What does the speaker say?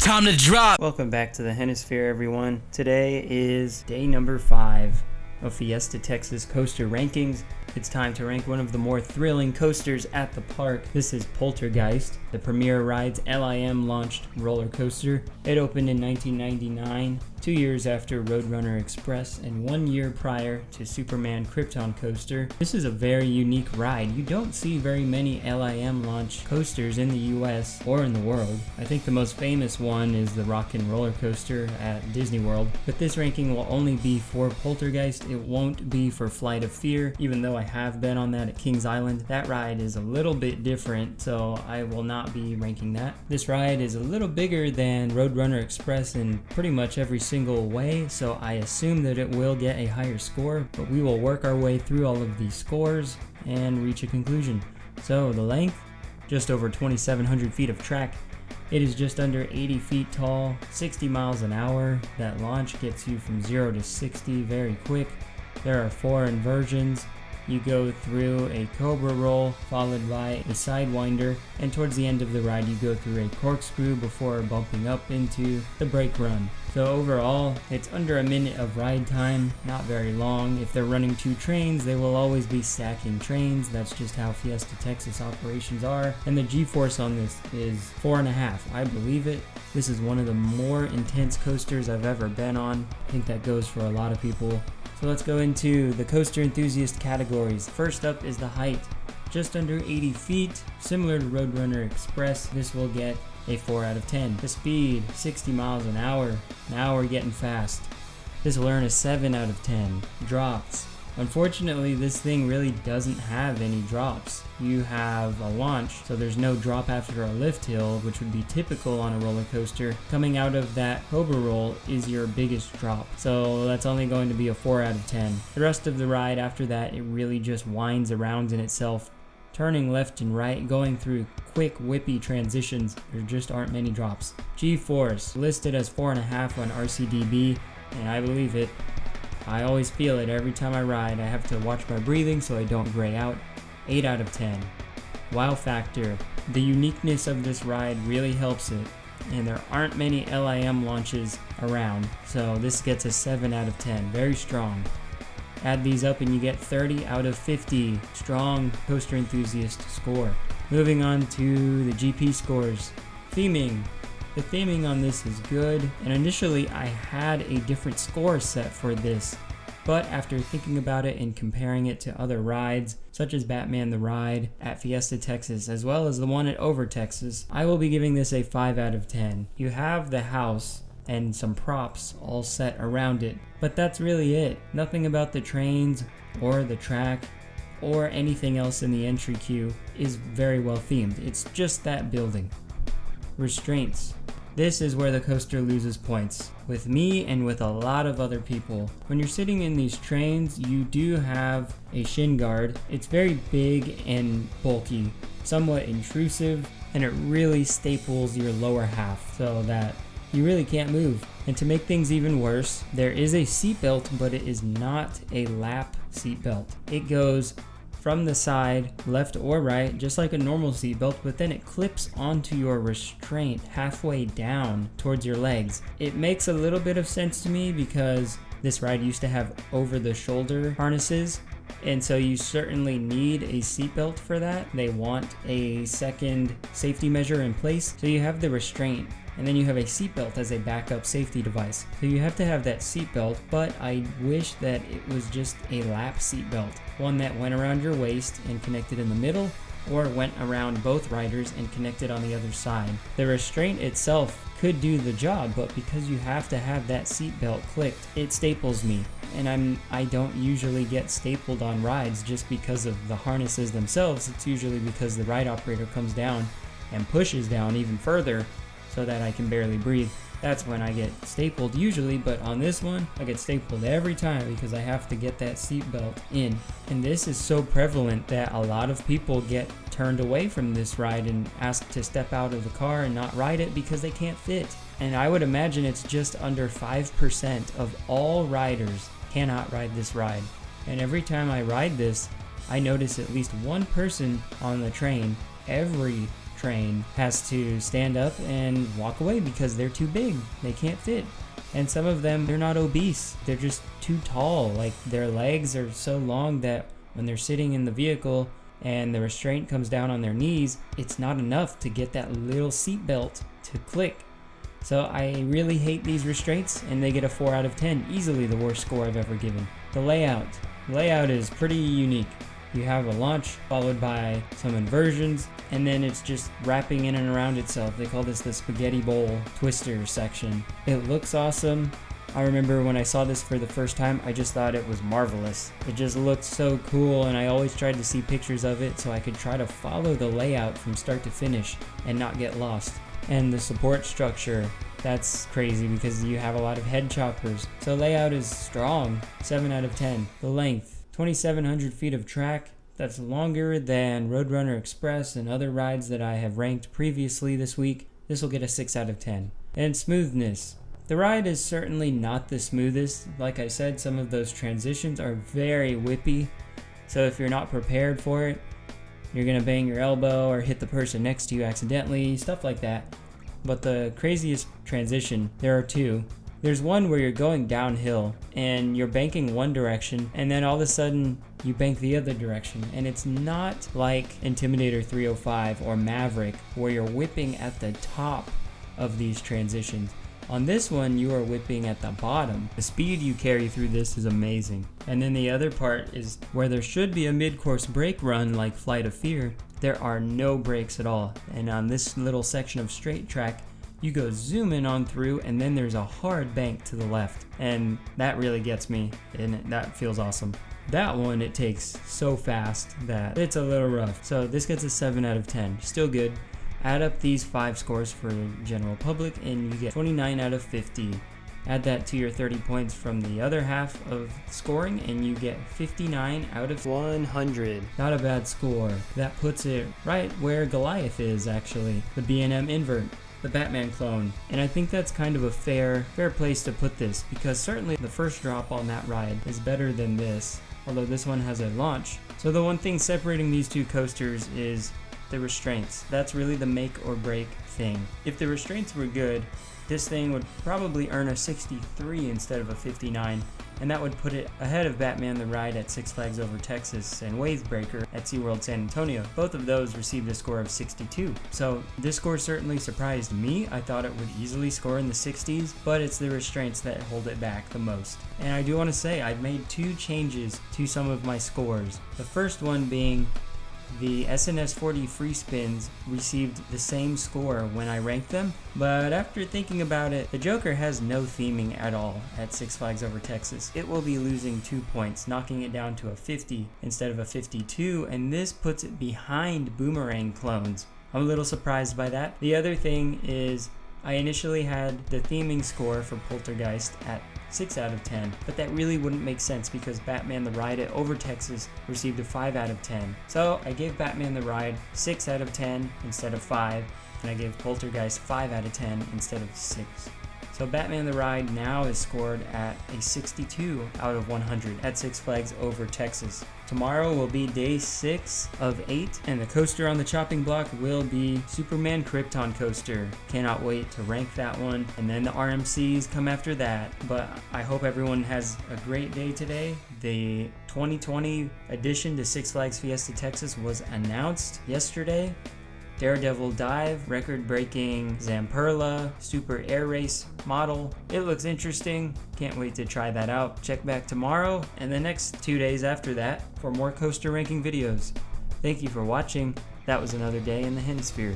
time to drop. Welcome back to the Hennisphere, everyone. Today is day number 5 of Fiesta, Texas coaster rankings. It's time to rank one of the more thrilling coasters at the park. This is Poltergeist, the Premier Rides LIM launched roller coaster. It opened in 1999, 2 years after Roadrunner Express and 1 year prior to Superman Krypton Coaster. This is a very unique ride. You don't see very many LIM launch coasters in the US or in the world. I think the most famous one is the Rockin' Roller Coaster at Disney World, but this ranking will only be for Poltergeist. It won't be for Flight of Fear, even though I have been on that at Kings Island. That ride is a little bit different, so I will not be ranking that. This ride is a little bigger than Roadrunner Express in pretty much every single way, so I assume that it will get a higher score, but we will work our way through all of these scores and reach a conclusion. So the length, just over 2,700 feet of track. It is just under 80 feet tall, 60 miles an hour. That launch gets you from 0 to 60 very quick. There are 4 inversions. You go through a cobra roll, followed by a sidewinder, and towards the end of the ride you go through a corkscrew before bumping up into the brake run. So overall, it's under a minute of ride time, not very long. If they're running 2 trains, they will always be stacking trains. That's just how Fiesta Texas operations are. And the G-force on this is 4.5. I believe it. This is one of the more intense coasters I've ever been on. I think that goes for a lot of people. So let's go into the coaster enthusiast categories. First up is the height. Just under 80 feet, similar to Roadrunner Express, this will get a 4 out of 10. The speed, 60 miles an hour. Now we're getting fast. This will earn a 7 out of 10. Drops. Unfortunately, this thing really doesn't have any drops. You have a launch, so there's no drop after a lift hill, which would be typical on a roller coaster. Coming out of that cobra roll is your biggest drop, so that's only going to be a 4 out of 10. The rest of the ride after that, it really just winds around in itself, turning left and right, going through quick whippy transitions. There just aren't many drops. G-force, listed as 4.5 on RCDB, and I believe it. I always feel it every time I ride. I have to watch my breathing so I don't gray out. 8 out of 10. Wow factor. The uniqueness of this ride really helps it, and there aren't many LIM launches around, so this gets a 7 out of 10. Very strong. Add these up and you get 30 out of 50. Strong coaster enthusiast score. Moving on to the GP scores. Theming. The theming on this is good, and initially I had a different score set for this, but after thinking about it and comparing it to other rides, such as Batman the Ride at Fiesta, Texas, as well as the one at Over Texas, I will be giving this a 5 out of 10. You have the house and some props all set around it, but that's really it. Nothing about the trains or the track or anything else in the entry queue is very well themed. It's just that building. Restraints. This is where the coaster loses points, with me and with a lot of other people. When you're sitting in these trains, you do have a shin guard. It's very big and bulky, somewhat intrusive, and it really staples your lower half so that you really can't move. And to make things even worse, there is a seatbelt, but it is not a lap seatbelt. It goes from the side, left or right, just like a normal seatbelt, but then it clips onto your restraint halfway down towards your legs. It makes a little bit of sense to me because this ride used to have over-the-shoulder harnesses, and so you certainly need a seatbelt for that. They want a second safety measure in place, so you have the restraint, and then you have a seatbelt as a backup safety device. So you have to have that seatbelt, but I wish that it was just a lap seatbelt, one that went around your waist and connected in the middle, or went around both riders and connected on the other side. The restraint itself could do the job, but because you have to have that seatbelt clicked, it staples me. And I don't usually get stapled on rides just because of the harnesses themselves. It's usually because the ride operator comes down and pushes down even further so that I can barely breathe. That's when I get stapled usually, but on this one, I get stapled every time because I have to get that seatbelt in. And this is so prevalent that a lot of people get turned away from this ride and asked to step out of the car and not ride it because they can't fit. And I would imagine it's just under 5% of all riders cannot ride this ride. And every time I ride this, I notice at least one person on the train every train has to stand up and walk away because they're too big. They can't fit. And some of them, they're not obese. They're just too tall. Like their legs are so long that when they're sitting in the vehicle and the restraint comes down on their knees, it's not enough to get that little seatbelt to click. So I really hate these restraints, and they get a 4 out of 10, easily the worst score I've ever given. The layout. Layout is pretty unique. You have a launch followed by some inversions, and then it's just wrapping in and around itself. They call this the spaghetti bowl twister section. It looks awesome. I remember when I saw this for the first time, I just thought it was marvelous. It just looked so cool, and I always tried to see pictures of it so I could try to follow the layout from start to finish and not get lost. And the support structure, that's crazy because you have a lot of head choppers. So layout is strong, 7 out of 10. The length, 2,700 feet of track. That's longer than Roadrunner Express and other rides that I have ranked previously this week. This will get a 6 out of 10. And smoothness. The ride is certainly not the smoothest. Like I said, some of those transitions are very whippy. So if you're not prepared for it, you're going to bang your elbow or hit the person next to you accidentally, stuff like that. But the craziest transition, there are two. There's one where you're going downhill and you're banking one direction, and then all of a sudden you bank the other direction. And it's not like Intimidator 305 or Maverick where you're whipping at the top of these transitions. On this one, you are whipping at the bottom. The speed you carry through this is amazing. And then the other part is where there should be a mid-course brake run like Flight of Fear, there are no brakes at all. And on this little section of straight track, you go zooming on through, and then there's a hard bank to the left. And that really gets me, and that feels awesome. That one, it takes so fast that it's a little rough. So this gets a 7 out of 10. Still good. Add up these 5 scores for the general public and you get 29 out of 50. Add that to your 30 points from the other half of scoring and you get 59 out of 100. Not a bad score. That puts it right where Goliath is, actually. The B&M invert, the Batman clone. And I think that's kind of a fair place to put this, because certainly the first drop on that ride is better than this, although this one has a launch. So the one thing separating these two coasters is the restraints. That's really the make or break thing. If the restraints were good, this thing would probably earn a 63 instead of a 59, and that would put it ahead of Batman the Ride at Six Flags Over Texas and Wavebreaker at SeaWorld San Antonio. Both of those received a score of 62. So this score certainly surprised me. I thought it would easily score in the 60s, but it's the restraints that hold it back the most. And I do want to say I've made 2 changes to some of my scores. The first one being the SNS 40 free spins received the same score when I ranked them, but after thinking about it, the Joker has no theming at all at Six Flags Over Texas. It will be losing 2 points, knocking it down to a 50 instead of a 52, and this puts it behind Boomerang clones. I'm a little surprised by that. The other thing is I initially had the theming score for Poltergeist at 6 out of 10, but that really wouldn't make sense because Batman the Ride at Over Texas received a 5 out of 10. So I gave Batman the Ride 6 out of 10 instead of 5, and I gave Poltergeist 5 out of 10 instead of 6. So Batman the Ride now is scored at a 62 out of 100 at Six Flags Over Texas. Tomorrow will be day 6 of 8, and the coaster on the chopping block will be Superman Krypton Coaster. Cannot wait to rank that one, and then the RMCs come after that. But I hope everyone has a great day today. The 2020 addition to Six Flags Fiesta Texas was announced yesterday. Daredevil Dive, record-breaking Zamperla, Super Air Race model. It looks interesting. Can't wait to try that out. Check back tomorrow and the next 2 days after that for more coaster ranking videos. Thank you for watching. That was another day in the Hennisphere.